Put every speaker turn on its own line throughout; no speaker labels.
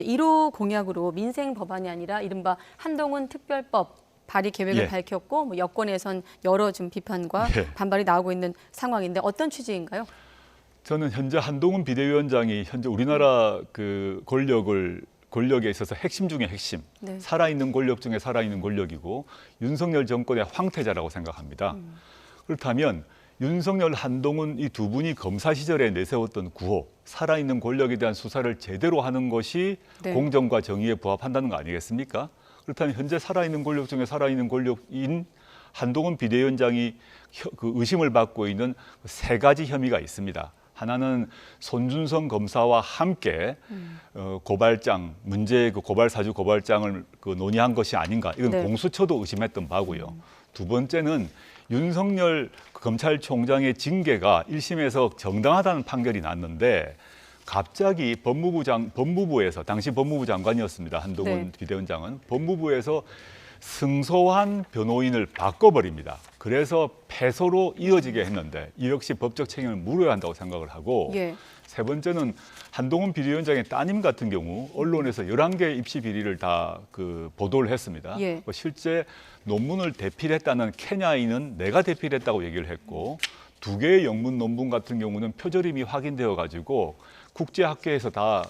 1호 공약으로 민생 법안이 아니라 이른바 한동훈 특별법 발의 계획을 밝혔고 뭐 여권에선 여러 좀 비판과 반발이 나오고 있는 상황인데 어떤 취지인가요?
저는 현재 한동훈 비대위원장이 현재 우리나라 그 권력에 있어서 핵심 중에 핵심, 살아있는 권력 중에 살아있는 권력이고 윤석열 정권의 황태자라고 생각합니다. 그렇다면 윤석열, 한동훈 이 두 분이 검사 시절에 내세웠던 구호, 살아있는 권력에 대한 수사를 제대로 하는 것이 공정과 정의에 부합한다는 거 아니겠습니까? 그렇다면 현재 살아있는 권력 중에 살아있는 권력인 한동훈 비대위원장이 그 의심을 받고 있는 세 가지 혐의가 있습니다. 하나는 손준성 검사와 함께 고발장, 문제의 그 고발사주 고발장을 그 논의한 것이 아닌가. 이건 공수처도 의심했던 바고요. 두 번째는 윤석열 검찰총장의 징계가 1심에서 정당하다는 판결이 났는데 갑자기 법무부에서 당시 법무부 장관이었습니다. 한동훈 비대위원장은 법무부에서 승소한 변호인을 바꿔버립니다. 그래서 패소로 이어지게 했는데 이 역시 법적 책임을 물어야 한다고 생각을 하고 세 번째는 한동훈 비대위원장의 따님 같은 경우 언론에서 11개 입시 비리를 다 그 보도를 했습니다. 실제 논문을 대필했다는 케냐인은 내가 대필했다고 얘기를 했고 2개의 영문 논문 같은 경우는 표절임이 확인되어 가지고 국제학계에서 다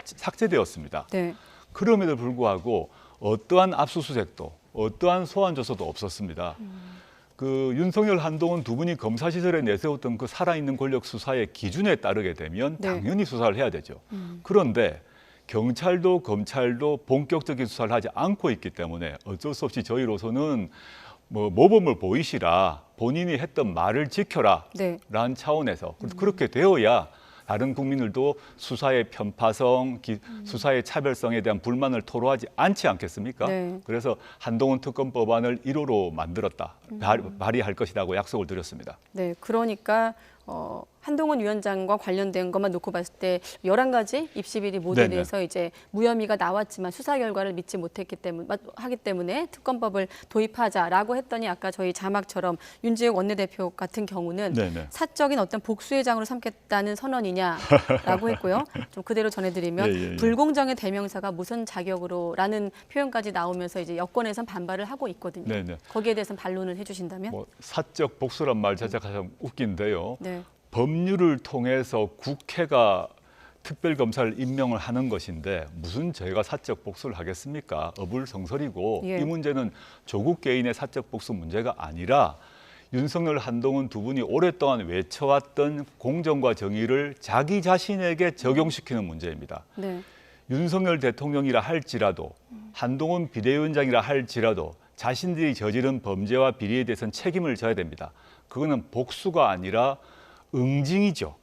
삭제되었습니다. 그럼에도 불구하고 어떠한 압수수색도 어떠한 소환 조서도 없었습니다. 그 윤석열, 한동훈 두 분이 검사 시절에 내세웠던 그 살아있는 권력 수사의 기준에 따르게 되면 당연히 수사를 해야 되죠. 그런데 경찰도 검찰도 본격적인 수사를 하지 않고 있기 때문에 어쩔 수 없이 저희로서는 뭐 모범을 보이시라, 본인이 했던 말을 지켜라 라는 차원에서 그렇게 되어야 다른 국민들도 수사의 편파성, 수사의 차별성에 대한 불만을 토로하지 않지 않겠습니까? 그래서 한동훈 특검 법안을 1호로 만들었다, 발의할 것이라고 약속을 드렸습니다.
네, 그러니까 한동훈 위원장과 관련된 것만 놓고 봤을 때 11가지 입시비리 모델에 대해서 이제 무혐의가 나왔지만 수사 결과를 믿지 하기 때문에 특검법을 도입하자라고 했더니 아까 저희 자막처럼 윤지욱 원내대표 같은 경우는 사적인 어떤 복수의 장으로 삼겠다는 선언이냐라고 했고요. 좀 그대로 전해드리면 불공정의 대명사가 무슨 자격으로라는 표현까지 나오면서 이제 여권에선 반발을 하고 있거든요. 거기에 대해서는 반론을 해주신다면?
뭐 사적 복수란 말 자체가 참 웃긴데요. 법률을 통해서 국회가 특별검사를 임명을 하는 것인데 무슨 저희가 사적 복수를 하겠습니까? 어불성설이고 이 문제는 조국 개인의 사적 복수 문제가 아니라 윤석열, 한동훈 두 분이 오랫동안 외쳐왔던 공정과 정의를 자기 자신에게 적용시키는 문제입니다. 윤석열 대통령이라 할지라도 한동훈 비대위원장이라 할지라도 자신들이 저지른 범죄와 비리에 대해서는 책임을 져야 됩니다. 그거는 복수가 아니라 응징이죠.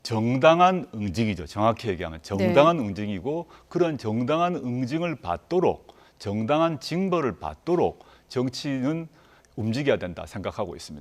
정당한 응징이죠. 정확히 얘기하면 정당한 응징이고 그런 정당한 응징을 받도록 정당한 징벌을 받도록 정치는 움직여야 된다 생각하고 있습니다.